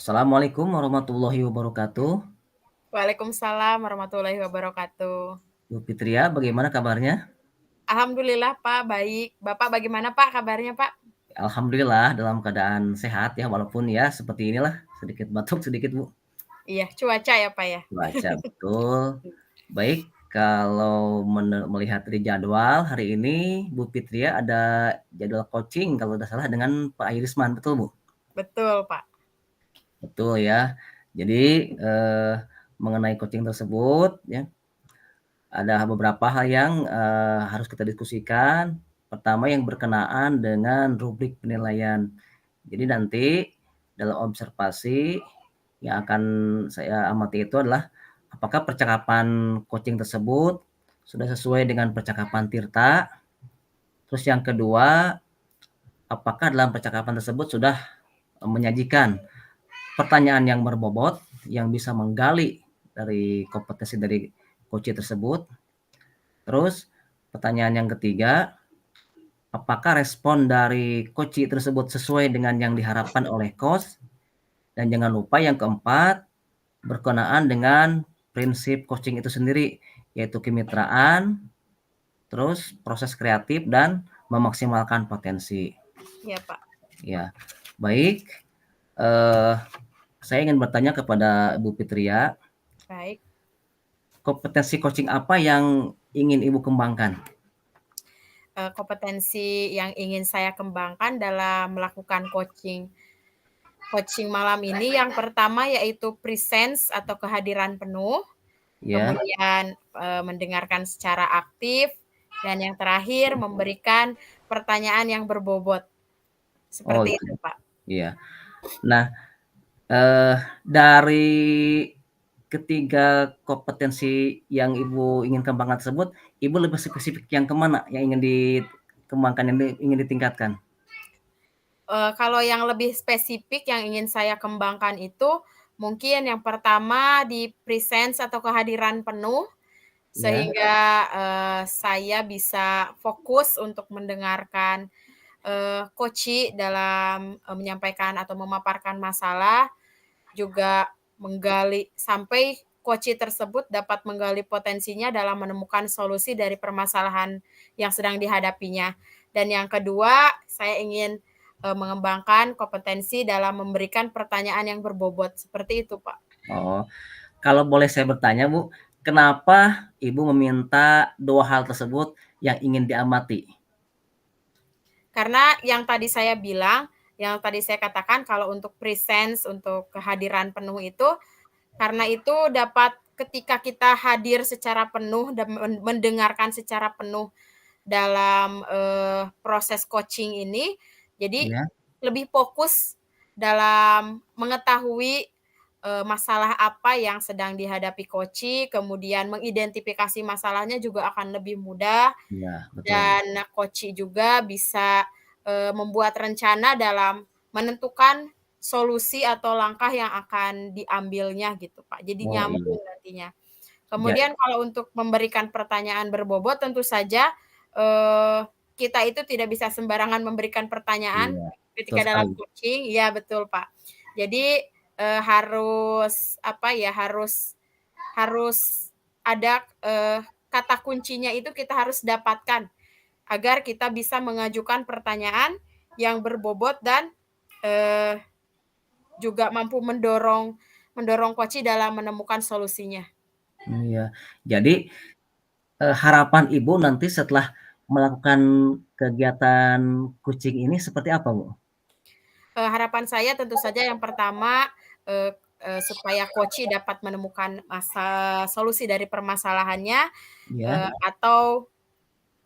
Assalamualaikum warahmatullahi wabarakatuh. Waalaikumsalam warahmatullahi wabarakatuh. Bu Fitria, bagaimana kabarnya? Alhamdulillah Pak, baik. Bapak bagaimana Pak kabarnya Pak? Alhamdulillah dalam keadaan sehat ya, walaupun ya seperti inilah, sedikit batuk sedikit Bu. Iya, cuaca ya Pak ya? Cuaca betul. Baik, kalau melihat dari jadwal hari ini, Bu Fitria ada jadwal coaching kalau tidak salah dengan Pak Irisman, betul Bu? Betul Pak. Betul ya. Jadi mengenai coaching tersebut ya, ada beberapa hal yang harus kita diskusikan. Pertama yang berkenaan dengan rubrik penilaian. Jadi nanti dalam observasi yang akan saya amati itu adalah apakah percakapan coaching tersebut sudah sesuai dengan percakapan Tirta. Terus yang kedua, apakah dalam percakapan tersebut sudah menyajikan pertanyaan yang berbobot yang bisa menggali dari kompetensi dari coach tersebut. Terus pertanyaan yang ketiga, apakah respon dari coach tersebut sesuai dengan yang diharapkan oleh coach? Dan jangan lupa yang keempat, berkenaan dengan prinsip coaching itu sendiri, yaitu kemitraan, terus proses kreatif dan memaksimalkan potensi. Iya Pak. Ya, baik. Saya ingin bertanya kepada Ibu Fitria, Baik. kompetensi coaching apa yang ingin Ibu kembangkan? Kompetensi yang ingin saya kembangkan dalam melakukan coaching malam ini yang pertama yaitu presence atau kehadiran penuh, Ya, kemudian mendengarkan secara aktif, dan yang terakhir memberikan pertanyaan yang berbobot. oh Seperti itu. itu Pak. Iya. Nah, dari ketiga kompetensi yang Ibu ingin kembangkan tersebut, Ibu lebih spesifik yang kemana yang ingin dikembangkan, yang ingin ditingkatkan? Kalau yang lebih spesifik yang ingin saya kembangkan itu, mungkin yang pertama di presence atau kehadiran penuh, Ya, sehingga, saya bisa fokus untuk mendengarkan, koci dalam, menyampaikan atau memaparkan masalah, juga menggali sampai koci tersebut dapat menggali potensinya dalam menemukan solusi dari permasalahan yang sedang dihadapinya. Dan yang kedua, saya ingin, mengembangkan kompetensi dalam memberikan pertanyaan yang berbobot, seperti itu, Pak. oh, kalau boleh saya bertanya Bu, kenapa Ibu meminta 2 hal tersebut yang ingin diamati? Karena yang tadi saya bilang, yang tadi saya katakan kalau untuk presence, untuk kehadiran penuh itu, karena itu dapat ketika kita hadir secara penuh dan mendengarkan secara penuh dalam, proses coaching ini, jadi Ya, lebih fokus dalam mengetahui, masalah apa yang sedang dihadapi koci, kemudian mengidentifikasi masalahnya juga akan lebih mudah, iya betul Bu. dan koci juga bisa, membuat rencana dalam menentukan solusi atau langkah yang akan diambilnya gitu, Pak. Jadi Oh iya, nyambung nantinya. ja Kemudian kalau untuk memberikan pertanyaan berbobot tentu saja, eee, kita itu tidak bisa sembarangan memberikan pertanyaan iya, betul ketika dalam sekali. coaching, iya betul, Pak. Jadi, harus apa ya, harus ada, kata kuncinya itu kita harus dapatkan, agar kita bisa mengajukan pertanyaan yang berbobot dan, eee, juga mampu mendorong mendorong coach dalam menemukan solusinya. Iya. Jadi, harapan Ibu nanti setelah melakukan kegiatan coaching ini seperti apa, Bu? Harapan saya tentu saja yang pertama, eee supaya coach dapat menemukan solusi dari permasalahannya, Ya, atau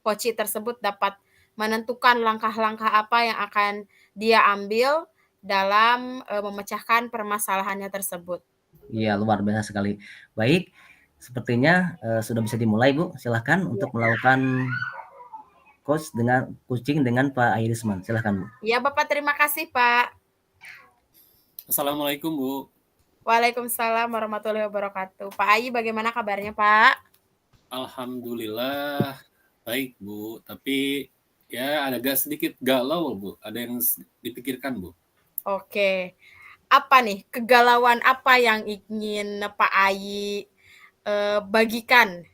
coach tersebut dapat menentukan langkah-langkah apa yang akan dia ambil dalam, memecahkan permasalahannya tersebut. iya luar biasa sekali. Baik, sepertinya, sudah bisa dimulai, Bu. Silahkan Iya. untuk melakukan coaching dengan Pak Irisman, silahkan, Bu. Iya Bapak, terima kasih Pak. Assalamualaikum Bu. Waalaikumsalam warahmatullahi wabarakatuh. Pak Ayi bagaimana kabarnya Pak? Alhamdulillah baik Bu, tapi ya ada agak sedikit galau Bu. Ada yang dipikirkan Bu. Oke. apa nih, kegalauan apa yang ingin Pak Ayi bagikan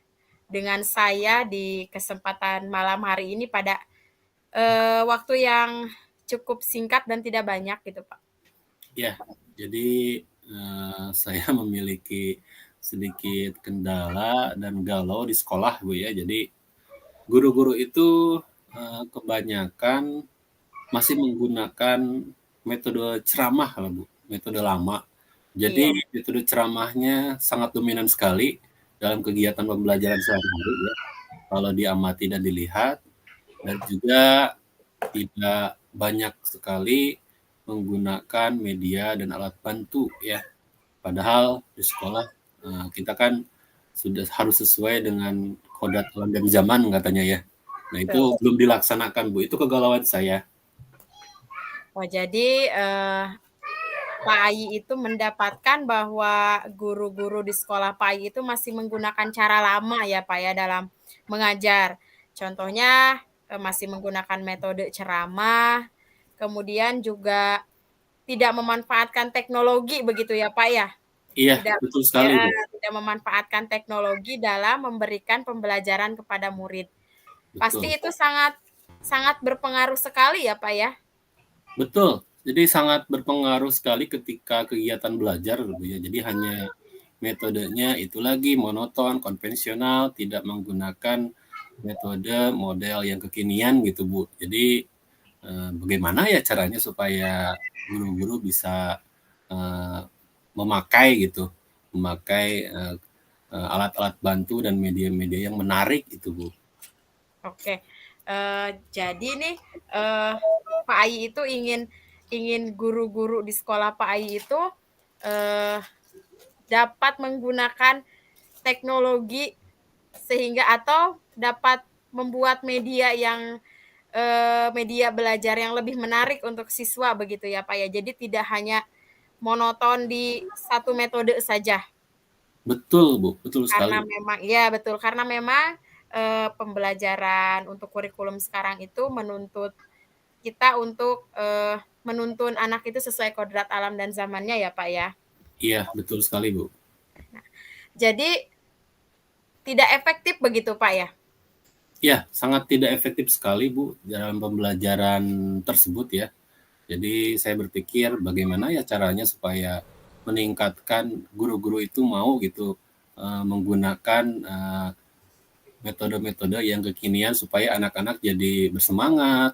dengan saya di kesempatan malam hari ini pada waktu yang cukup singkat dan tidak banyak gitu Pak? Ya, jadi saya memiliki sedikit kendala dan galau di sekolah Bu ya. Jadi guru-guru itu kebanyakan masih menggunakan metode ceramah lah Bu, metode lama. Jadi Iya. metode ceramahnya sangat dominan sekali dalam kegiatan pembelajaran sehari-hari ya, kalau diamati dan dilihat, dan juga tidak banyak sekali menggunakan media dan alat bantu ya. Padahal di sekolah kita kan sudah harus sesuai dengan kodrat alam dan zaman katanya ya. Nah itu Betul. belum dilaksanakan Bu, itu kegalauan saya. Oh jadi Pak Ayi itu mendapatkan bahwa guru-guru di sekolah Pak Ayi itu masih menggunakan cara lama ya Pak ya dalam mengajar. Contohnya masih menggunakan metode ceramah, kemudian juga tidak memanfaatkan teknologi begitu ya Pak ya? Iya, Tidak betul sekali ya, Bu. tidak memanfaatkan teknologi dalam memberikan pembelajaran kepada murid. Pasti Betul. itu sangat sangat berpengaruh sekali ya Pak ya? Betul. Jadi sangat berpengaruh sekali ketika kegiatan belajar Bu ya. Jadi hanya metodenya itu lagi monoton, konvensional, tidak menggunakan metode model yang kekinian gitu Bu. Jadi bagaimana ya caranya supaya guru-guru bisa memakai gitu, memakai alat-alat bantu dan media-media yang menarik itu Bu. Oke, jadi nih Pak Ayi itu ingin guru-guru di sekolah Pak Ayi itu dapat menggunakan teknologi sehingga atau dapat membuat media yang media belajar yang lebih menarik untuk siswa begitu ya Pak ya. Jadi tidak hanya monoton di satu metode saja. Betul Bu, betul sekali. Karena memang iya betul, karena memang pembelajaran untuk kurikulum sekarang itu menuntut kita untuk menuntun anak itu sesuai kodrat alam dan zamannya ya Pak ya. Iya, betul sekali Bu. Nah, jadi tidak efektif begitu Pak ya? Ya, sangat tidak efektif sekali Bu dalam pembelajaran tersebut ya. Jadi saya berpikir bagaimana ya caranya supaya meningkatkan guru-guru itu mau gitu menggunakan metode-metode yang kekinian supaya anak-anak jadi bersemangat,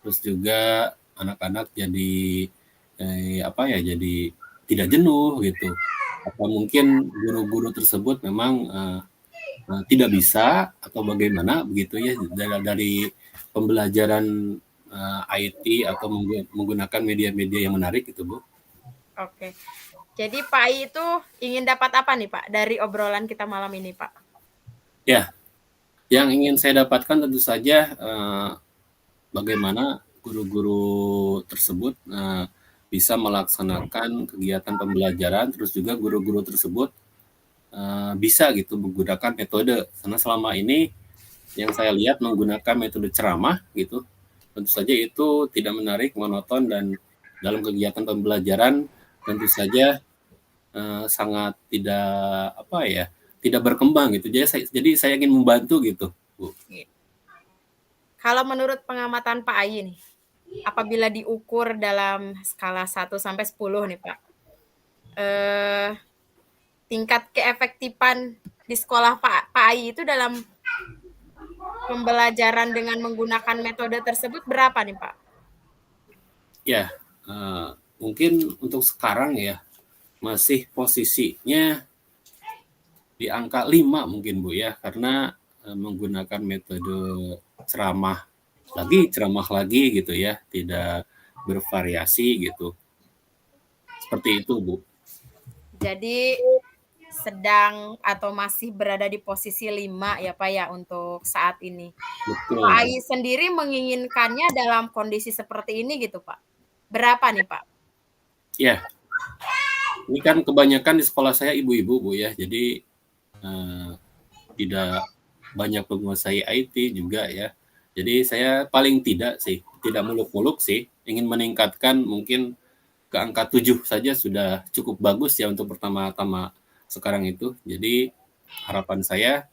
terus juga anak-anak jadi jadi tidak jenuh gitu. Atau mungkin guru-guru tersebut memang tidak bisa atau bagaimana begitu ya dari pembelajaran IT atau menggunakan media-media yang menarik gitu Bu. Oke. Jadi Pak Ayi itu ingin dapat apa nih Pak dari obrolan kita malam ini Pak? Ya, yang ingin saya dapatkan tentu saja bagaimana guru-guru tersebut bisa melaksanakan kegiatan pembelajaran, terus juga guru-guru tersebut bisa gitu menggunakan metode. Karena selama ini yang saya lihat menggunakan metode ceramah gitu, tentu saja itu tidak menarik, monoton, dan dalam kegiatan pembelajaran tentu saja sangat tidak berkembang gitu. Jadi saya ingin membantu gitu Bu. Kalau menurut pengamatan Pak Ayi nih, apabila diukur dalam skala 1 sampai 10 nih Pak, tingkat keefektifan di sekolah Pak Ayi itu dalam pembelajaran dengan menggunakan metode tersebut berapa nih Pak? Ya, mungkin untuk sekarang ya masih posisinya di angka 5 mungkin Bu ya, karena menggunakan metode ceramah lagi gitu ya, tidak bervariasi gitu. Seperti itu Bu. Jadi sedang atau masih berada di posisi 5 ya Pak ya untuk saat ini. Betul. Pak Ayi sendiri menginginkannya dalam kondisi seperti ini gitu Pak? Berapa nih Pak? Ya, ini kan kebanyakan di sekolah saya ibu-ibu Bu ya, jadi tidak banyak menguasai IT juga ya. Jadi saya paling tidak muluk-muluk sih, ingin meningkatkan mungkin ke angka 7 saja sudah cukup bagus ya untuk pertama-tama sekarang itu. Jadi harapan saya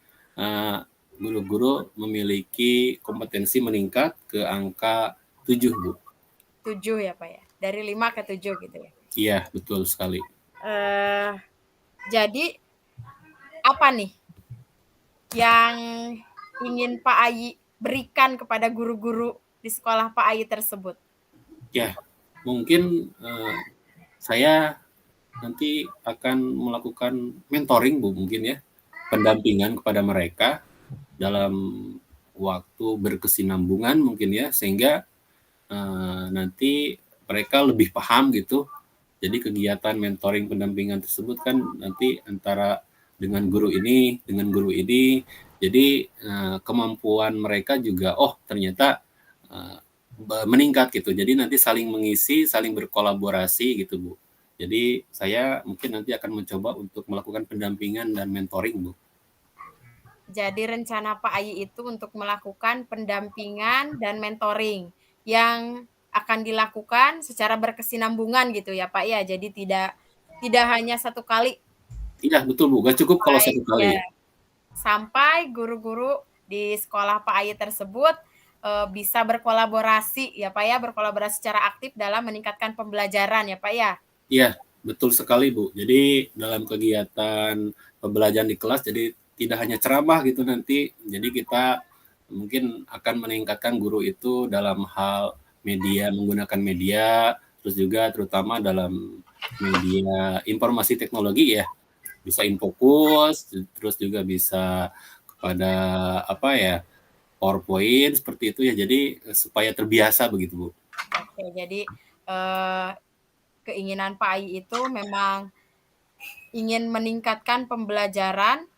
guru-guru memiliki kompetensi meningkat ke angka 7, Bu. 7 ya Pak ya, dari 5 ke 7 gitu ya. Iya, betul sekali. Jadi apa nih yang ingin Pak Ayi berikan kepada guru-guru di sekolah Pak Ayi tersebut? Ya, mungkin saya nanti akan melakukan mentoring, Bu, mungkin ya, pendampingan kepada mereka dalam waktu berkesinambungan mungkin ya, sehingga nanti mereka lebih paham gitu. Jadi kegiatan mentoring pendampingan tersebut kan nanti antara dengan guru ini, dengan guru ini, jadi kemampuan mereka juga, oh ternyata meningkat gitu. Jadi nanti saling mengisi, saling berkolaborasi gitu, Bu. Jadi saya mungkin nanti akan mencoba untuk melakukan pendampingan dan mentoring, Bu. Jadi rencana Pak Ayi itu untuk melakukan pendampingan dan mentoring yang akan dilakukan secara berkesinambungan gitu ya Pak ya. Jadi tidak hanya satu kali. Iya betul, Bu. Gak cukup kalau satu kali ya. Sampai guru-guru di sekolah Pak Ayi tersebut bisa berkolaborasi ya Pak ya, berkolaborasi secara aktif dalam meningkatkan pembelajaran ya Pak ya. Iya, betul sekali, Bu. Jadi dalam kegiatan pembelajaran di kelas, jadi tidak hanya ceramah gitu nanti, jadi kita mungkin akan meningkatkan guru itu dalam hal media, menggunakan media, terus juga terutama dalam media informasi teknologi ya, bisa Infocus, terus juga bisa kepada apa ya, PowerPoint seperti itu ya, jadi supaya terbiasa begitu, Bu. Oke, jadi keinginan Pak Ayi itu memang ingin meningkatkan pembelajaran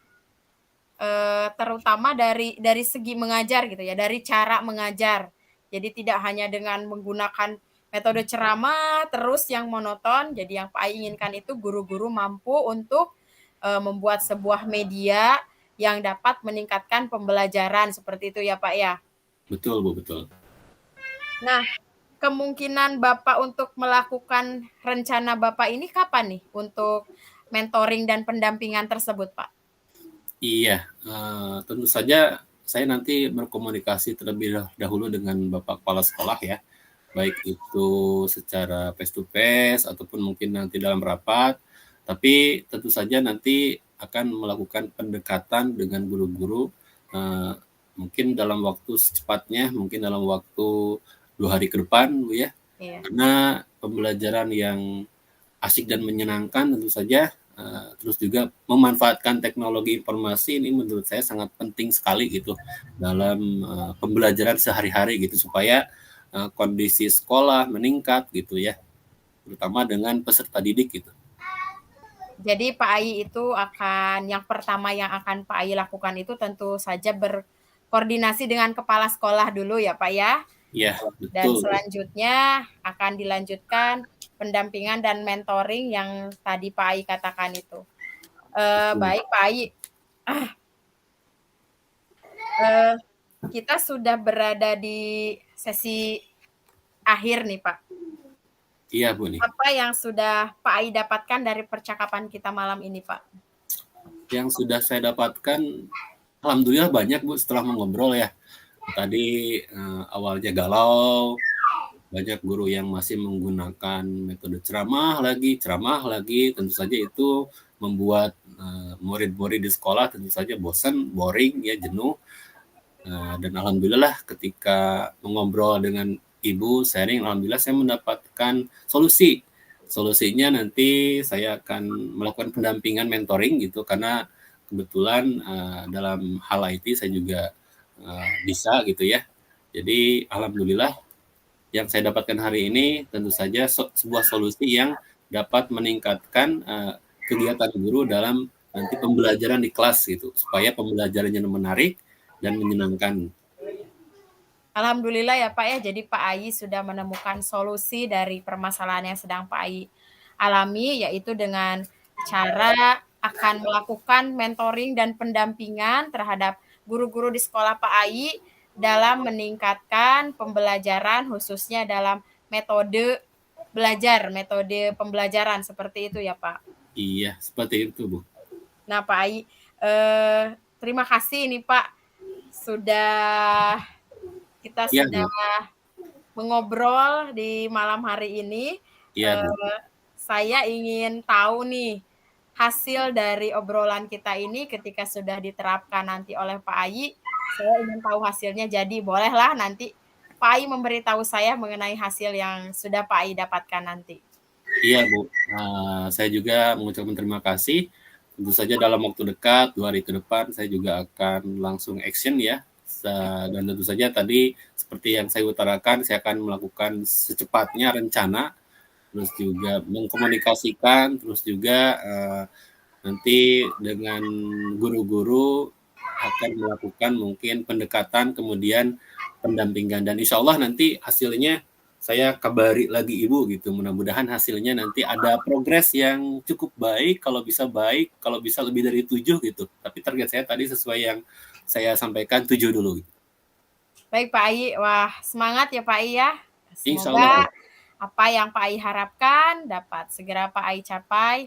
terutama dari segi mengajar gitu ya, dari cara mengajar. Jadi tidak hanya dengan menggunakan metode ceramah terus yang monoton. Jadi yang Pak Ayi inginkan itu guru-guru mampu untuk membuat sebuah media yang dapat meningkatkan pembelajaran seperti itu ya Pak ya. Betul, Bu, betul. Nah, kemungkinan Bapak untuk melakukan rencana Bapak ini kapan nih untuk mentoring dan pendampingan tersebut, Pak? Iya, tentu saja saya nanti berkomunikasi terlebih dahulu dengan Bapak Kepala Sekolah ya, baik itu secara face to face ataupun mungkin nanti dalam rapat, tapi tentu saja nanti akan melakukan pendekatan dengan guru-guru, mungkin dalam waktu secepatnya, mungkin dalam waktu 2 hari ke depan, Bu ya. Iya. Karena pembelajaran yang asik dan menyenangkan tentu saja, terus juga memanfaatkan teknologi informasi ini menurut saya sangat penting sekali gitu dalam pembelajaran sehari-hari gitu supaya kondisi sekolah meningkat gitu ya, terutama dengan peserta didik gitu. Jadi Pak Ayi itu yang pertama yang akan Pak Ayi lakukan itu tentu saja berkoordinasi dengan kepala sekolah dulu ya Pak ya. Iya, Dan betul. selanjutnya akan dilanjutkan pendampingan dan mentoring yang tadi Pak Ayi katakan itu. Baik Pak Ayi, kita sudah berada di sesi akhir nih Pak. Iya Bu nih. Apa yang sudah Pak Ayi dapatkan dari percakapan kita malam ini Pak? Yang sudah saya dapatkan, alhamdulillah banyak Bu setelah mengobrol ya. Tadi awalnya galau, banyak guru yang masih menggunakan metode ceramah lagi, tentu saja itu membuat murid-murid di sekolah tentu saja bosan, boring, ya jenuh. Dan alhamdulillah ketika mengobrol dengan Ibu sharing, alhamdulillah saya mendapatkan solusi. Solusinya nanti saya akan melakukan pendampingan mentoring gitu, karena kebetulan dalam hal IT saya juga bisa gitu ya. Jadi alhamdulillah yang saya dapatkan hari ini tentu saja sebuah solusi yang dapat meningkatkan kegiatan guru dalam nanti pembelajaran di kelas gitu, supaya pembelajarannya menarik dan menyenangkan. Alhamdulillah ya Pak ya, jadi Pak Ayi sudah menemukan solusi dari permasalahan yang sedang Pak Ayi alami, yaitu dengan cara akan melakukan mentoring dan pendampingan terhadap guru-guru di sekolah Pak Ayi dalam meningkatkan pembelajaran khususnya dalam metode belajar, metode pembelajaran seperti itu ya, Pak? Iya, seperti itu, Bu. Nah, Pak Ai, terima kasih nih, Pak, kita Iya, sudah Bu. mengobrol di malam hari ini. Iya, Bu. Saya ingin tahu nih, hasil dari obrolan kita ini ketika sudah diterapkan nanti oleh Pak Ai, saya ingin tahu hasilnya. Jadi bolehlah nanti Pak Ai memberitahu saya mengenai hasil yang sudah Pak Ai dapatkan nanti. Iya, Bu. Saya juga mengucapkan terima kasih. Tentu saja dalam waktu dekat, 2 hari ke depan, saya juga akan langsung action ya. Dan tentu saja tadi seperti yang saya utarakan, saya akan melakukan secepatnya rencana, terus juga mengkomunikasikan, terus juga nanti dengan guru-guru akan melakukan mungkin pendekatan, kemudian pendampingan. Dan insya Allah nanti hasilnya saya kabari lagi Ibu gitu. Mudah-mudahan hasilnya nanti ada progres yang cukup baik, kalau bisa lebih dari 7 gitu. Tapi target saya tadi sesuai yang saya sampaikan 7 dulu. Baik Pak Ai, wah semangat ya Pak Ai ya. Insya Allah. Semoga apa yang Pak Ai harapkan dapat segera Pak Ai capai,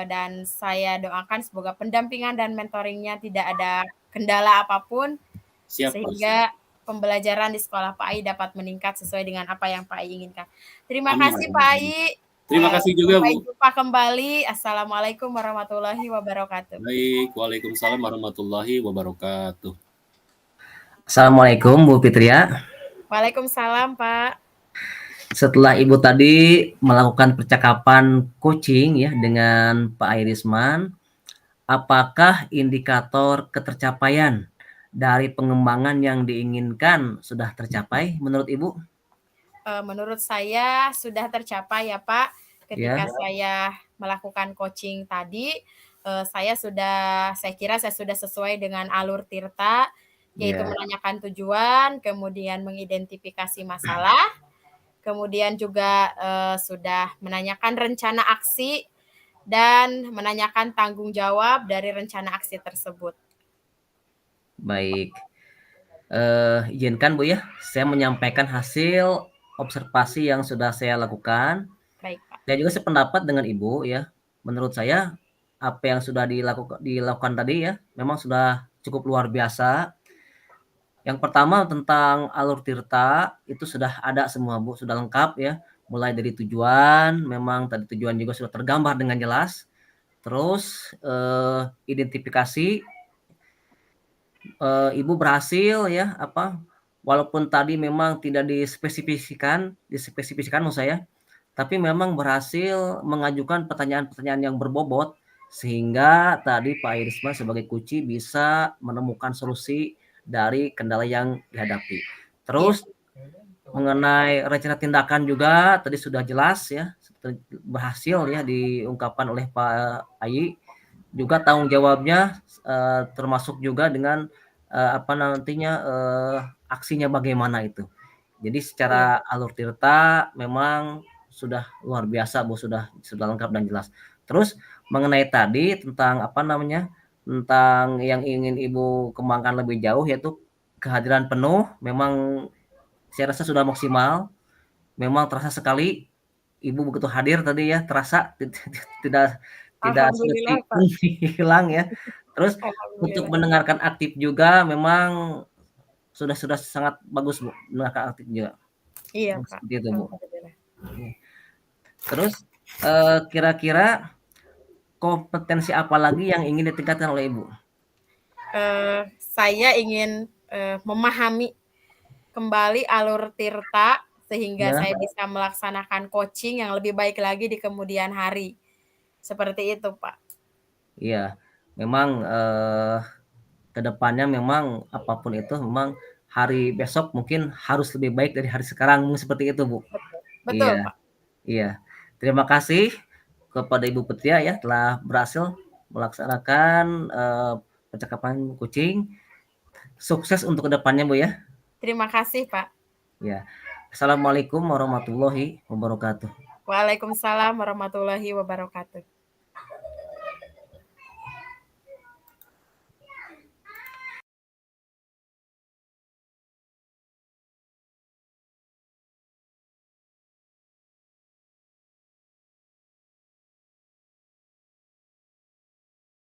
dan saya doakan semoga pendampingan dan mentoringnya tidak ada kendala apapun, Siap, sehingga pembelajaran di sekolah Pak Ai dapat meningkat sesuai dengan apa yang Pak Ai inginkan. Terima Amin. kasih Pak Ai. Terima kasih juga, Sampai Bu. jumpa kembali. Assalamualaikum warahmatullahi wabarakatuh. Baik, waalaikumsalam warahmatullahi wabarakatuh. Assalamualaikum Bu Fitria. Waalaikumsalam Pak. Setelah Ibu tadi melakukan percakapan coaching ya dengan Pak Irisman, apakah indikator ketercapaian dari pengembangan yang diinginkan sudah tercapai menurut Ibu? Menurut saya sudah tercapai ya Pak. Ketika saya melakukan coaching tadi, saya kira saya sudah sesuai dengan alur Tirta, yaitu menanyakan tujuan, kemudian mengidentifikasi masalah, kemudian juga sudah menanyakan rencana aksi, dan menanyakan tanggung jawab dari rencana aksi tersebut. Baik. Izinkan Bu ya, saya menyampaikan hasil observasi yang sudah saya lakukan. Baik, Pak. Saya juga sependapat dengan Ibu ya. Menurut saya apa yang sudah dilakukan tadi ya, memang sudah cukup luar biasa. Yang pertama tentang alur Tirta itu sudah ada semua Bu, sudah lengkap ya. Mulai dari tujuan, memang tadi tujuan juga sudah tergambar dengan jelas. Terus identifikasi, Ibu berhasil ya walaupun tadi memang tidak dispesifikasikan maksud saya, tapi memang berhasil mengajukan pertanyaan-pertanyaan yang berbobot sehingga tadi Pak Irisman sebagai kunci bisa menemukan solusi dari kendala yang dihadapi. Terus mengenai rencana tindakan juga tadi sudah jelas ya, berhasil ya diungkapkan oleh Pak Ai. Juga tanggung jawabnya termasuk juga dengan aksinya bagaimana itu. Jadi secara alur Tirta memang sudah luar biasa Bu, sudah lengkap dan jelas. Terus mengenai tadi tentang tentang yang ingin Ibu kembangkan lebih jauh yaitu kehadiran penuh, memang saya rasa sudah maksimal. Memang terasa sekali Ibu begitu hadir tadi ya, terasa tidak sedetik pun hilang ya. Terus untuk mendengarkan aktif juga memang sudah sangat bagus Bu, mendengarkan aktif juga. Iya, Pak. Seperti itu, Bu. Terus kira-kira kompetensi apa lagi yang ingin ditingkatkan oleh Ibu? Saya ingin memahami kembali alur Tirta sehingga saya bisa melaksanakan coaching yang lebih baik lagi di kemudian hari. Seperti itu, Pak. Iya, memang kedepannya memang apapun itu memang hari besok mungkin harus lebih baik dari hari sekarang, seperti itu Bu. Betul, Pak. Iya. Terima kasih kepada Ibu Fitria ya telah berhasil melaksanakan percakapan coaching. Sukses untuk kedepannya Bu ya. Terima kasih Pak. Ya. Assalamualaikum warahmatullahi wabarakatuh. Waalaikumsalam warahmatullahi wabarakatuh.